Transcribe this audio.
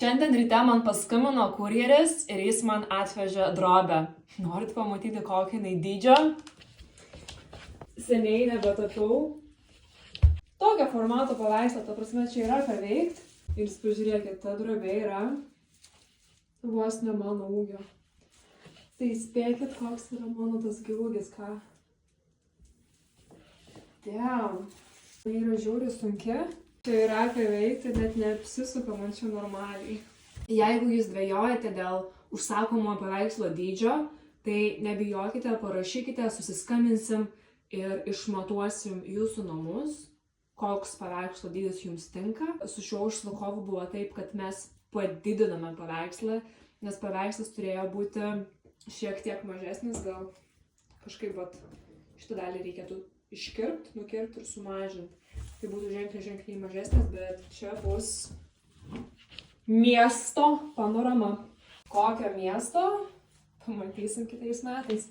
Šiandien ryte man paskambino kurjeris ir jis man atvežė drobę. Norit pamatyti, kokį jinai dydžio? Seniai nebetapiau. Tokio formato paveikslą, ta prasme, čia yra ką veikti. Ir jūs pažiūrėkit, ta drobė yra vos ne mano ūgio. Tai spėkit, koks yra mano tas gyvūgis, ką? Damn. Tai yra žiauriai sunki. Čia yra ką veikti, net neapsisuka man čia normaliai. Jeigu jūs dvejojate dėl užsakomo paveikslo dydžio, tai nebijokite, parašykite, susiskambinsim ir išmatuosim jūsų namus, koks paveikslo dydis jums tinka. Su šiuo užsakovu buvo taip, kad mes padidiname paveikslą, nes paveikslas turėjo būti šiek tiek mažesnis, gal kažkaip šitą dalį reikėtų iškirpti, nukirpti ir sumažinti. Tai būtų ženkliai mažesnis, bet čia bus miesto panorama. Kokio miesto? Pamatysim kitais metais.